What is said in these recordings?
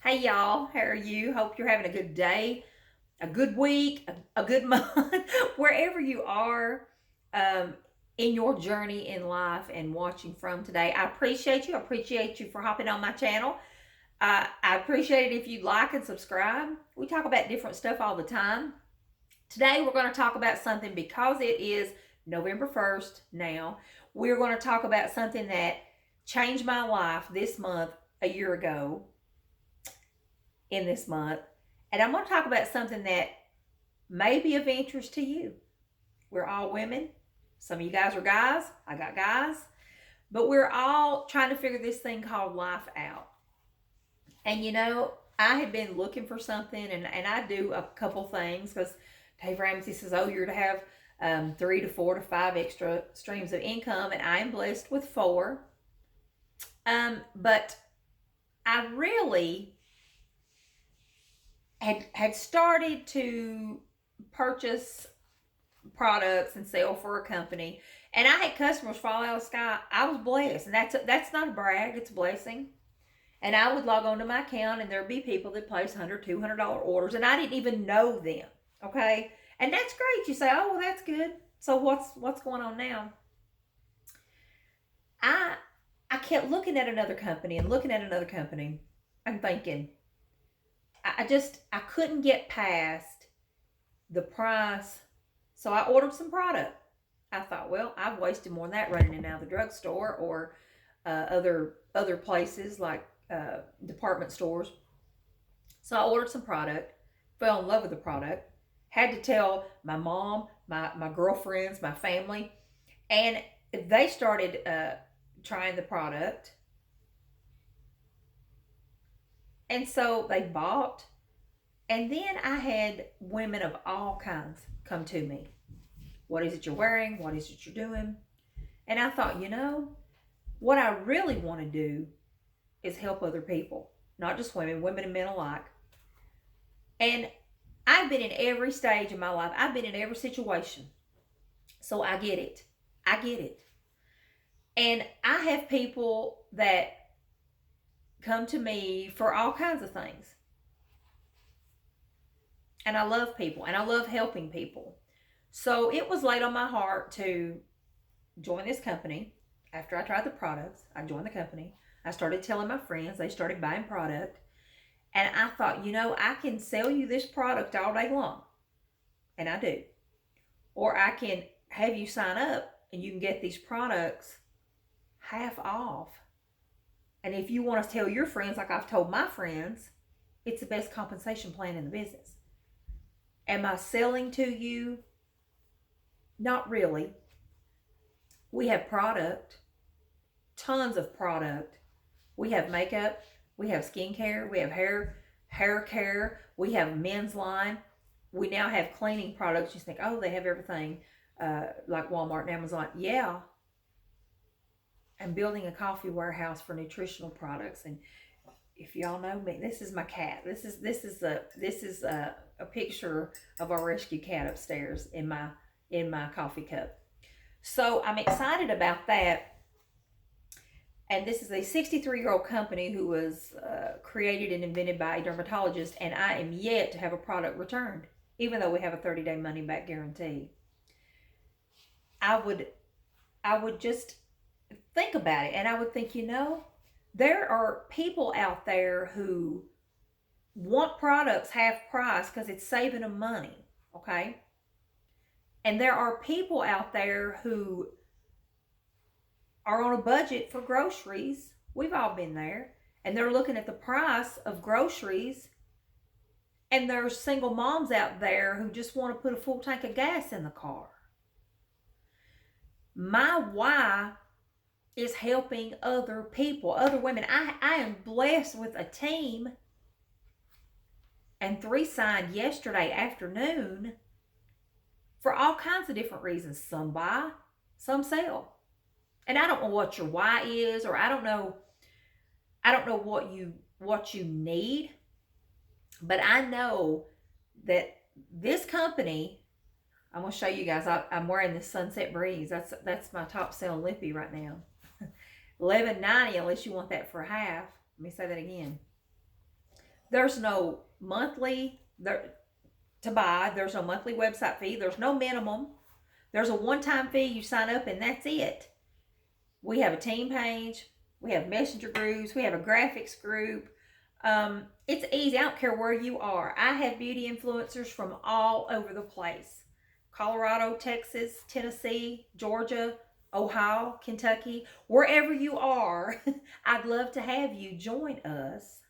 Hey y'all, how are you? Hope you're having a good day, a good week, a good month, wherever you are um, in your journey in life and watching from today. I appreciate you. I appreciate you for hopping on my channel. I appreciate it if you like and subscribe. We talk about different stuff all the time. Today we're going to talk about something because it is November 1st now. We're going to talk about something that changed my life this month a year ago in this month. And I'm going to talk about something that may be of interest to you. We're all women. Some of you guys are guys. I got guys. But we're all trying to figure this thing called life out. And I had been looking for something, and I do a couple things because Dave Ramsey says, oh, you're to have 3 to 4 to 5 extra streams of income, and I am blessed with 4. But I really had started to purchase products and sell for a company, and I had customers fall out of the sky. I was blessed, and that's not a brag; it's a blessing. And I would log on to my account, and there'd be people that place $100, $200 orders, and I didn't even know them. Okay, and that's great. You say, "Oh, well, that's good." So what's going on now? I I kept looking at another company and looking at another company. I'm thinking, I couldn't get past the price. So I ordered some product. I thought, well, I've wasted more than that running in and out of the drugstore or other places like department stores. So I ordered some product, fell in love with the product, had to tell my mom, my girlfriends, my family, and they started trying the product. And so they bought. And then I had women of all kinds come to me. What is it you're wearing? What is it you're doing? And I thought, what I really want to do is help other people, not just women, women and men alike. And I've been in every stage of my life, I've been in every situation. So I get it. I get it. And I have people that come to me for all kinds of things. And I love people and I love helping people. So it was laid on my heart to join this company. After I tried the products, I joined the company. I started telling my friends, they started buying product. And I thought, I can sell you this product all day long. And I do. Or I can have you sign up and you can get these products half off. And if you want to tell your friends, like I've told my friends, it's the best compensation plan in the business. Am I selling to you? Not really. We have product, tons of product. We have makeup, we have skincare, we have hair care, we have men's line. We now have cleaning products. You think, oh, they have everything like Walmart and Amazon. Yeah. I'm building a coffee warehouse for nutritional products, and if y'all know me, this is my cat. This is a picture of our rescue cat upstairs in my coffee cup. So I'm excited about that. And this is a 63-year-old company who was created and invented by a dermatologist, and I am yet to have a product returned, even though we have a 30-day money back guarantee. I would just think about it, and I would think, there are people out there who want products half price because it's saving them money, okay? And there are people out there who are on a budget for groceries. We've all been there. And they're looking at the price of groceries. And there's single moms out there who just want to put a full tank of gas in the car. My why is helping other people, other women. I am blessed with a team. And 3 signed yesterday afternoon for all kinds of different reasons. Some buy, some sell. And I don't know what your why is, or I don't know what you need, but I know that this company, I'm gonna show you guys. I'm wearing this Sunset Breeze. That's my top selling lippy right now. $11.90 unless you want that for half. Let me say that again. There's no monthly there to buy. There's no monthly website fee. There's no minimum. There's a one-time fee. You sign up and that's it. We have a team page. We have messenger groups. We have a graphics group. It's easy. I don't care where you are. I have beauty influencers from all over the place. Colorado, Texas, Tennessee, Georgia, Ohio, Kentucky, wherever you are, I'd love to have you join us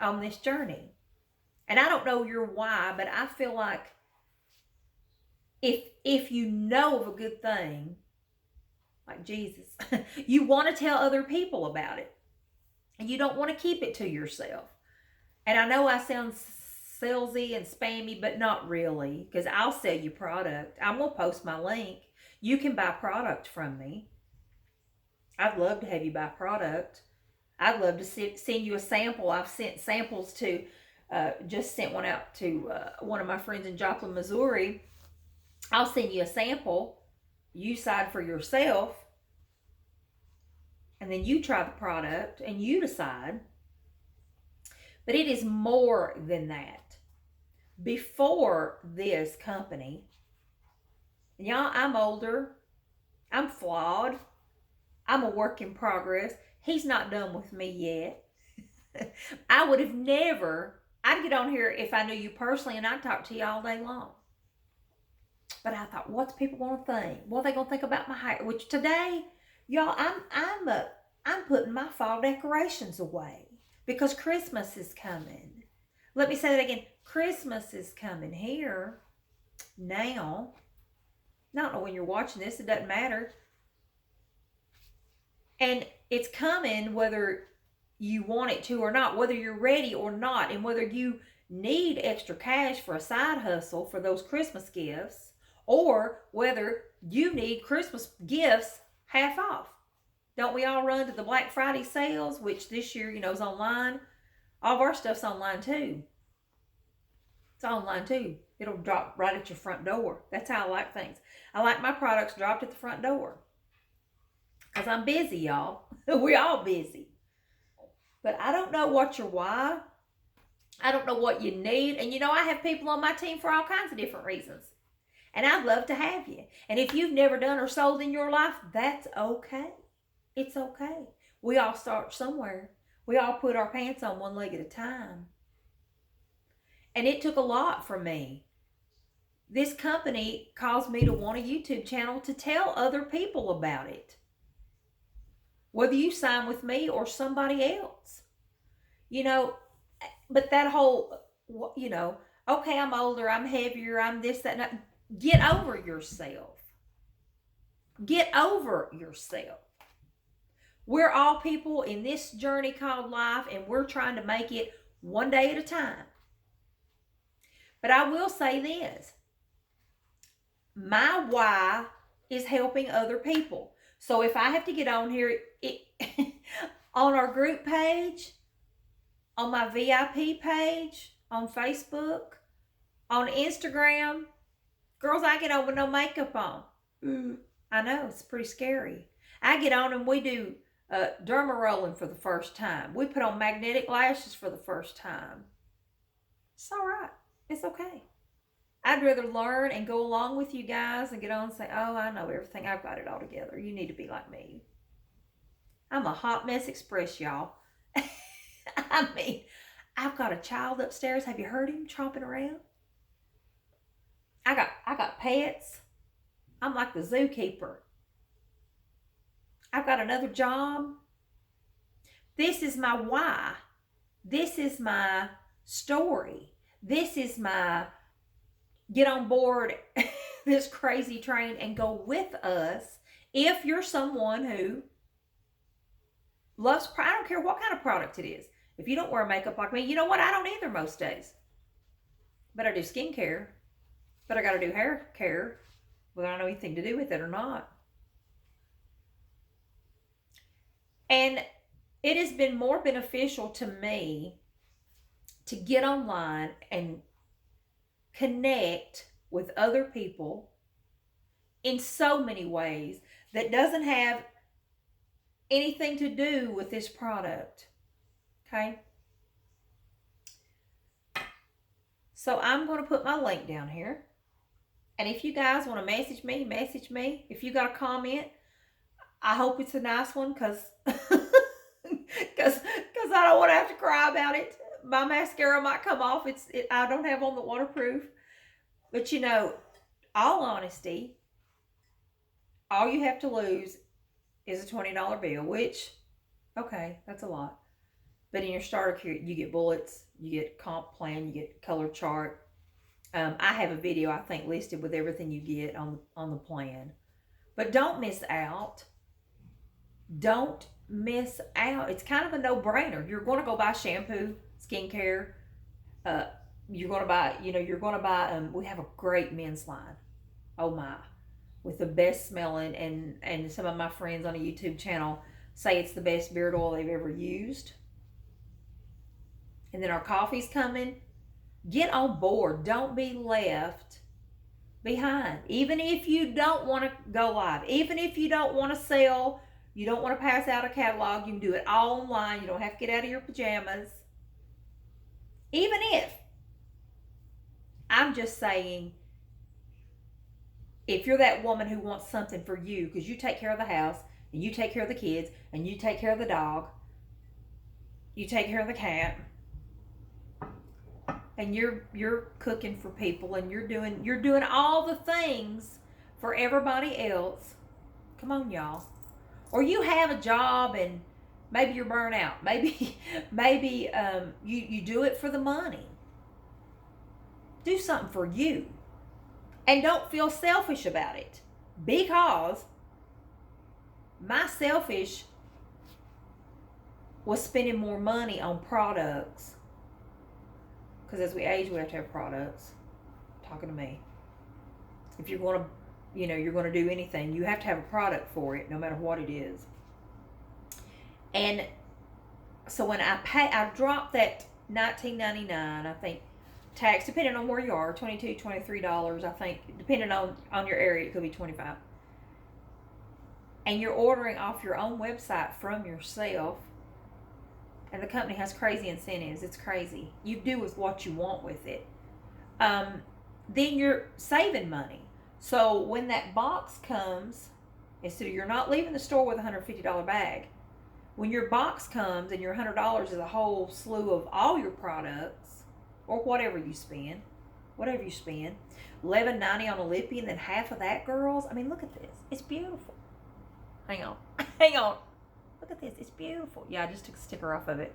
on this journey. And I don't know your why, but I feel like if you know of a good thing, like Jesus, you want to tell other people about it. And you don't want to keep it to yourself. And I know I sound salesy and spammy, but not really, because I'll sell you product. I'm going to post my link. You can buy product from me. I'd love to have you buy product. I'd love to send you a sample. I've sent samples to, just sent one out to one of my friends in Joplin, Missouri. I'll send you a sample. You decide for yourself. And then you try the product and you decide. But it is more than that. Before this company, y'all, I'm older. I'm flawed. I'm a work in progress. He's not done with me yet. I would have never, I'd get on here if I knew you personally and I'd talk to you all day long. But I thought, what's people going to think? What are they going to think about my hair? Which today, y'all, I'm putting my fall decorations away because Christmas is coming. Let me say that again. Christmas is coming here now. I don't know when you're watching this. It doesn't matter. And it's coming whether you want it to or not, whether you're ready or not, and whether you need extra cash for a side hustle for those Christmas gifts, or whether you need Christmas gifts half off. Don't we all run to the Black Friday sales, which this year, is online? All of our stuff's online too. It's online too. It'll drop right at your front door. That's how I like things. I like my products dropped at the front door. Because I'm busy, y'all. We're all busy. But I don't know what your why. I don't know what you need. And I have people on my team for all kinds of different reasons. And I'd love to have you. And if you've never done or sold in your life, that's okay. It's okay. We all start somewhere. We all put our pants on one leg at a time. And it took a lot from me. This company caused me to want a YouTube channel to tell other people about it. Whether you sign with me or somebody else. But that whole, okay, I'm older, I'm heavier, I'm this, that, and that. Get over yourself. Get over yourself. We're all people in this journey called life, and we're trying to make it one day at a time. But I will say this. My why is helping other people. So if I have to get on here, on our group page, on my VIP page, on Facebook, on Instagram, girls, I get on with no makeup on. I know, it's pretty scary. I get on and we do derma rolling for the first time. We put on magnetic lashes for the first time. It's all right. It's okay. I'd rather learn and go along with you guys and get on and say, oh, I know everything. I've got it all together. You need to be like me. I'm a hot mess express, y'all. I mean, I've got a child upstairs. Have you heard him chomping around? I got pets. I'm like the zookeeper. I've got another job. This is my why. This is my story. This is my get on board this crazy train and go with us. If you're someone who loves, I don't care what kind of product it is. If you don't wear makeup like me, you know what? I don't either most days. But I do skincare. But I got to do hair care, whether I know anything to do with it or not. And it has been more beneficial to me to get online and connect with other people in so many ways that doesn't have anything to do with this product. Okay? So I'm going to put my link down here. And if you guys want to message me, message me. If you got a comment, I hope it's a nice one because I don't want to have to cry about it. My mascara might come off. I don't have on the waterproof. But all honesty, all you have to lose is a $20 bill, which, okay, that's a lot. But in your starter kit, you get bullets, you get comp plan, you get color chart. I have a video, I think, listed with everything you get on the plan. But don't miss out. Don't miss out. It's kind of a no-brainer. You're going to go buy shampoo, skincare. You're going to buy, we have a great men's line. Oh my. With the best smelling, and some of my friends on a YouTube channel say it's the best beard oil they've ever used. And then our coffee's coming. Get on board. Don't be left behind. Even if you don't want to go live, even if you don't want to sell, you don't want to pass out a catalog, you can do it all online. You don't have to get out of your pajamas. Even if, I'm just saying, if you're that woman who wants something for you, because you take care of the house, and you take care of the kids, and you take care of the dog, you take care of the cat, and you're cooking for people, and you're doing all the things for everybody else. Come on, y'all. Or you have a job and maybe you're burnt out. Maybe you do it for the money. Do something for you. And don't feel selfish about it. Because my selfish was spending more money on products. Because as we age, we have to have products. Talking to me. If you're going to, you're going to do anything, you have to have a product for it, no matter what it is. And so when I dropped that $19.99, I think, tax, depending on where you are, $22, $23, I think, depending on your area, it could be $25. And you're ordering off your own website from yourself, and the company has crazy incentives. It's crazy. You do with what you want with it. Then you're saving money. So when that box comes, instead of, you're not leaving the store with a $150 bag. When your box comes and your $100 is a whole slew of all your products, or whatever you spend, $11.90 on a lippy, and then half of that, girls. I mean, look at this. It's beautiful. Hang on. Look at this. It's beautiful. Yeah, I just took a sticker off of it.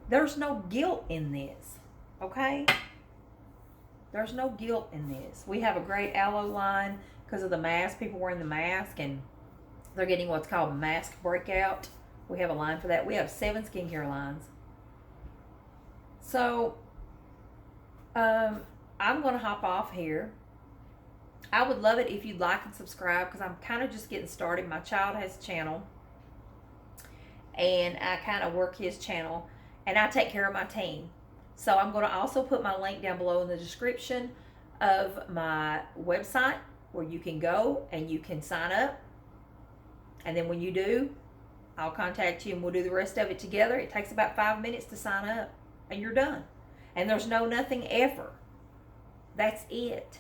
There's no guilt in this, okay? There's no guilt in this. We have a great aloe line because of the mask. People wearing the mask, and they're getting what's called mask breakout. We have a line for that. We have 7 skincare lines. So, I'm going to hop off here. I would love it if you'd like and subscribe, because I'm kind of just getting started. My child has a channel, and I kind of work his channel, and I take care of my team. So I'm going to also put my link down below in the description of my website, where you can go and you can sign up. And then when you do, I'll contact you and we'll do the rest of it together. It takes about 5 minutes to sign up, and you're done. And there's no nothing ever. That's it.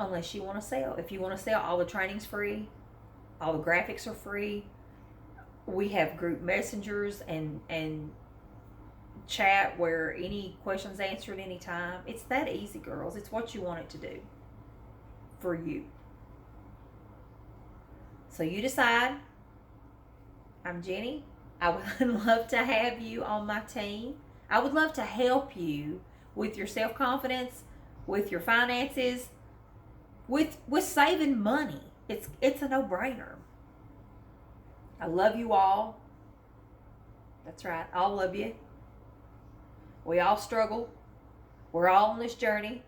Unless you want to sell. If you want to sell, all the training's free. All the graphics are free. We have group messengers and chat where any questions answered anytime. It's that easy, girls. It's what you want it to do for you. So you decide. I'm Jenny. I would love to have you on my team. I would love to help you with your self-confidence, with your finances, with saving money. It's a no-brainer. I love you all. That's right. All of you. We all struggle. We're all on this journey.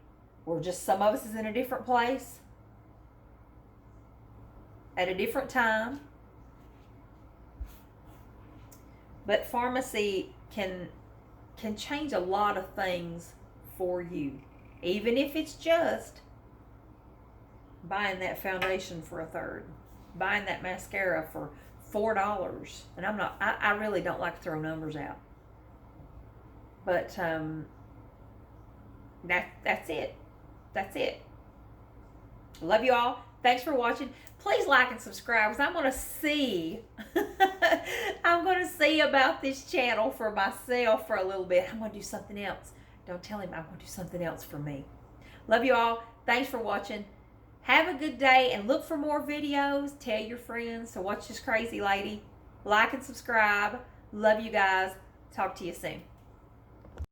We're just, some of us is in a different place at a different time. But pharmacy can change a lot of things for you. Even if it's just buying that foundation for $1, buying that mascara for $4. And I really don't like to throw numbers out. But that's it. That's it. Love you all. Thanks for watching. Please like and subscribe because I'm going to see I'm going to see about this channel for myself for a little bit. I'm going to do something else. Don't tell him I'm going to do something else for me. Love you all. Thanks for watching. Have a good day and look for more videos. Tell your friends to watch this crazy lady. Like and subscribe. Love you guys. Talk to you soon.